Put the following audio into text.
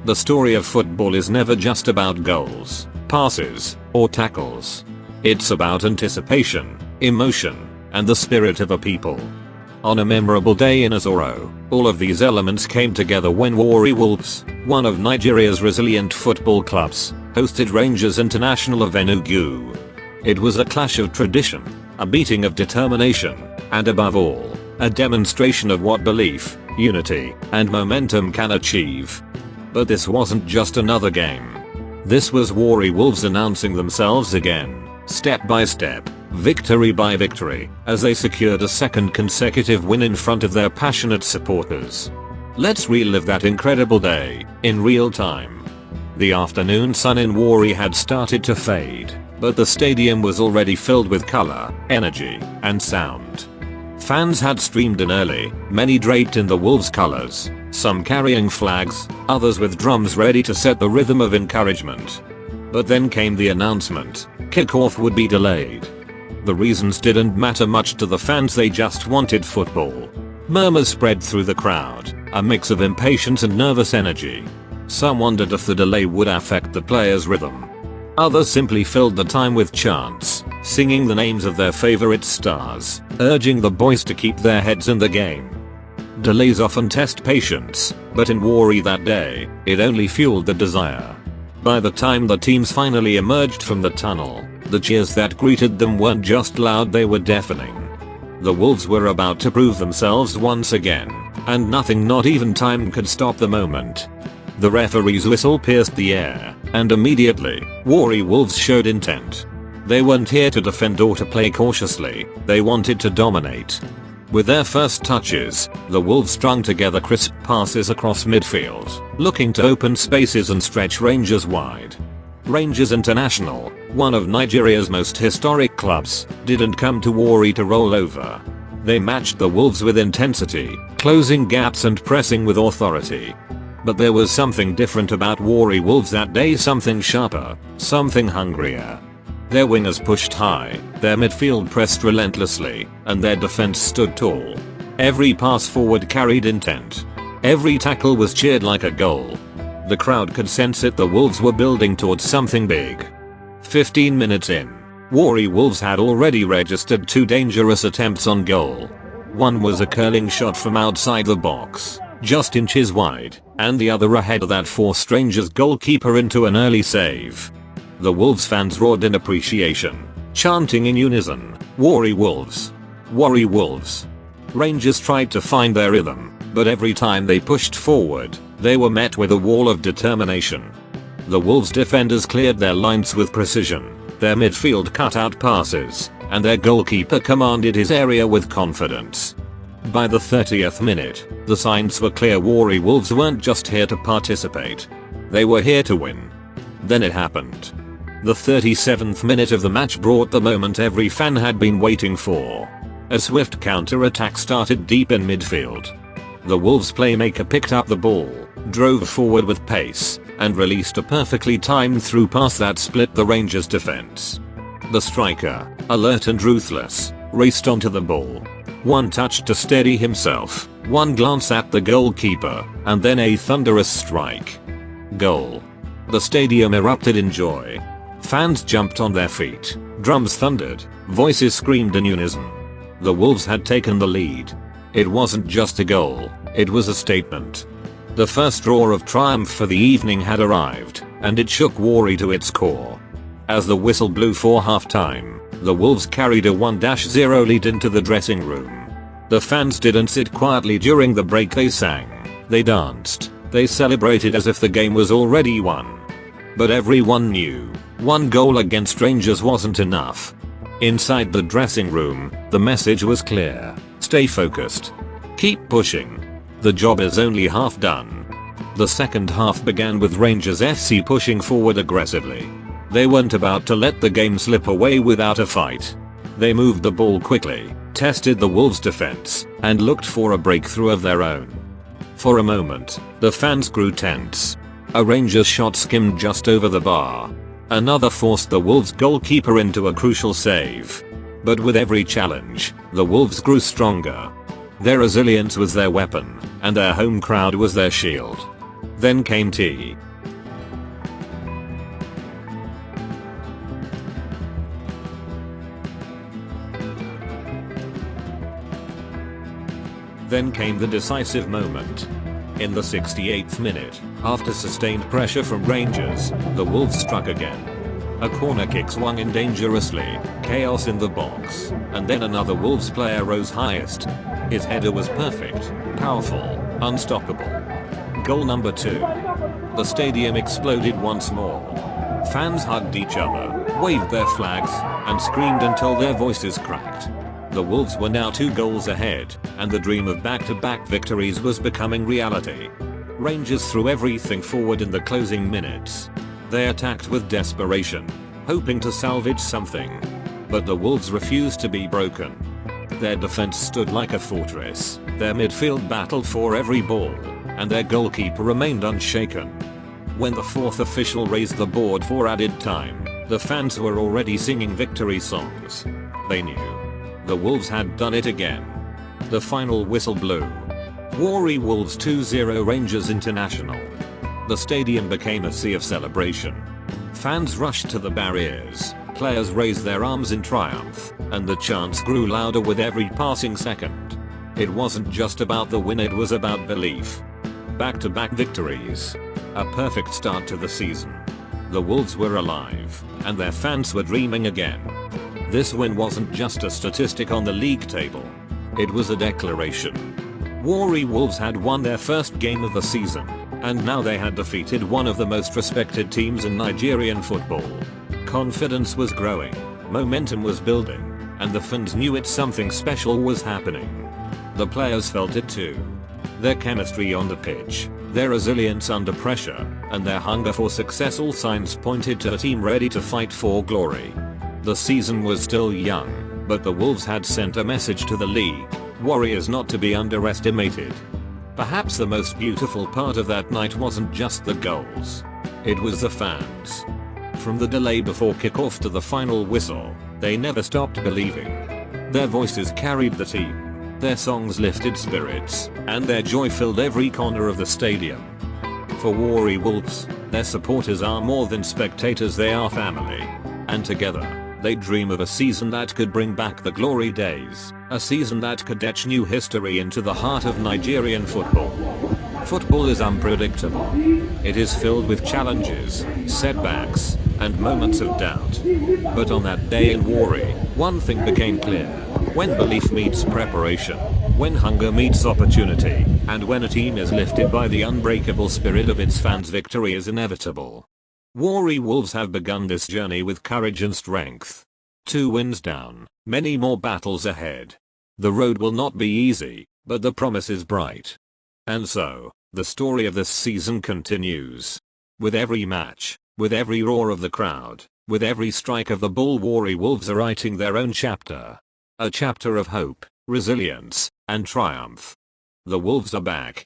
The story of football is never just about goals, passes, or tackles. It's about anticipation, emotion, and the spirit of a people. On a memorable day in Azoro, all of these elements came together when WarriWolves, one of Nigeria's resilient football clubs, hosted Rangers International of Enugu. It was a clash of tradition, a beating of determination, and above all, a demonstration of what belief, unity, and momentum can achieve. But this wasn't just another game. This was WarriWolves announcing themselves again, step by step, victory by victory, as they secured a second consecutive win in front of their passionate supporters. Let's relive that incredible day, in real time. The afternoon sun in Warri had started to fade, but the stadium was already filled with color, energy, and sound. Fans had streamed in early, many draped in the Wolves colors, some carrying flags, others with drums ready to set the rhythm of encouragement. But then came the announcement: kickoff would be delayed. The reasons didn't matter much to the fans, they just wanted football. Murmurs spread through the crowd, a mix of impatience and nervous energy. Some wondered if the delay would affect the players' rhythm. Others simply filled the time with chants, singing the names of their favorite stars, urging the boys to keep their heads in the game. Delays often test patience, but in Warri that day, it only fueled the desire. By the time the teams finally emerged from the tunnel, the cheers that greeted them weren't just loud, they were deafening. The Wolves were about to prove themselves once again, and nothing, not even time, could stop the moment. The referee's whistle pierced the air, and immediately, WarriWolves showed intent. They weren't here to defend or to play cautiously, they wanted to dominate. With their first touches, the Wolves strung together crisp passes across midfield, looking to open spaces and stretch Rangers wide. Rangers International, one of Nigeria's most historic clubs, didn't come to Warri to roll over. They matched the Wolves with intensity, closing gaps and pressing with authority. But there was something different about WarriWolves that day, something sharper, something hungrier. Their wingers pushed high, their midfield pressed relentlessly, and their defense stood tall. Every pass forward carried intent. Every tackle was cheered like a goal. The crowd could sense it, the Wolves were building towards something big. 15 minutes in, WarriWolves had already registered 2 dangerous attempts on goal. One was a curling shot from outside the box, just inches wide, and the other a header that forced Rangers goalkeeper into an early save. The Wolves fans roared in appreciation, chanting in unison, WarriWolves! WarriWolves! Rangers tried to find their rhythm, but every time they pushed forward, they were met with a wall of determination. The Wolves defenders cleared their lines with precision, their midfield cut out passes, and their goalkeeper commanded his area with confidence. By the 30th minute, the signs were clear: WarriWolves weren't just here to participate. They were here to win. Then it happened. The 37th minute of the match brought the moment every fan had been waiting for. A swift counter-attack started deep in midfield. The Wolves playmaker picked up the ball, drove forward with pace, and released a perfectly timed through pass that split the Rangers' defense. The striker, alert and ruthless, raced onto the ball. One touch to steady himself, one glance at the goalkeeper, and then a thunderous strike. Goal. The stadium erupted in joy. Fans jumped on their feet, drums thundered, voices screamed in unison. The Wolves had taken the lead. It wasn't just a goal, it was a statement. The first roar of triumph for the evening had arrived, and it shook Warri to its core. As the whistle blew for halftime, the Wolves carried a 1-0 lead into the dressing room. The fans didn't sit quietly during the break, they sang, they danced, they celebrated as if the game was already won. But everyone knew, one goal against Rangers wasn't enough. Inside the dressing room, the message was clear: stay focused. Keep pushing. The job is only half done. The second half began with Rangers FC pushing forward aggressively. They weren't about to let the game slip away without a fight. They moved the ball quickly, tested the Wolves' defense, and looked for a breakthrough of their own. For a moment, the fans grew tense. A Rangers shot skimmed just over the bar. Another forced the Wolves goalkeeper into a crucial save. But with every challenge, the Wolves grew stronger. Their resilience was their weapon, and their home crowd was their shield. Then came tea. Then came the decisive moment. In the 68th minute, after sustained pressure from Rangers, the Wolves struck again. A corner kick swung in dangerously, chaos in the box, and then another Wolves player rose highest. His header was perfect, powerful, unstoppable. Goal number 2. The stadium exploded once more. Fans hugged each other, waved their flags, and screamed until their voices cracked. The Wolves were now 2 goals ahead, and the dream of back-to-back victories was becoming reality. Rangers threw everything forward in the closing minutes. They attacked with desperation, hoping to salvage something. But the Wolves refused to be broken. Their defense stood like a fortress, their midfield battled for every ball, and their goalkeeper remained unshaken. When the 4th official raised the board for added time, the fans were already singing victory songs. They knew. The Wolves had done it again. The final whistle blew. WarriWolves 2-0 Rangers International. The stadium became a sea of celebration. Fans rushed to the barriers, players raised their arms in triumph, and the chants grew louder with every passing second. It wasn't just about the win, it was about belief. Back-to-back victories. A perfect start to the season. The Wolves were alive, and their fans were dreaming again. This win wasn't just a statistic on the league table. It was a declaration. WarriWolves had won their first game of the season, and now they had defeated one of the most respected teams in Nigerian football. Confidence was growing, momentum was building, and the fans knew something special was happening. The players felt it too. Their chemistry on the pitch, their resilience under pressure, and their hunger for success, all signs pointed to a team ready to fight for glory. The season was still young, but the Wolves had sent a message to the league. Warri is not to be underestimated. Perhaps the most beautiful part of that night wasn't just the goals. It was the fans. From the delay before kickoff to the final whistle, they never stopped believing. Their voices carried the team. Their songs lifted spirits, and their joy filled every corner of the stadium. For WarriWolves, their supporters are more than spectators, they are family. And together, they dream of a season that could bring back the glory days, a season that could etch new history into the heart of Nigerian football. Football is unpredictable. It is filled with challenges, setbacks, and moments of doubt. But on that day in Warri, one thing became clear. When belief meets preparation, when hunger meets opportunity, and when a team is lifted by the unbreakable spirit of its fans, victory is inevitable. WarriWolves have begun this journey with courage and strength. 2 wins down, many more battles ahead. The road will not be easy, but the promise is bright. And so, the story of this season continues. With every match, with every roar of the crowd, with every strike of the ball, WarriWolves are writing their own chapter. A chapter of hope, resilience, and triumph. The Wolves are back,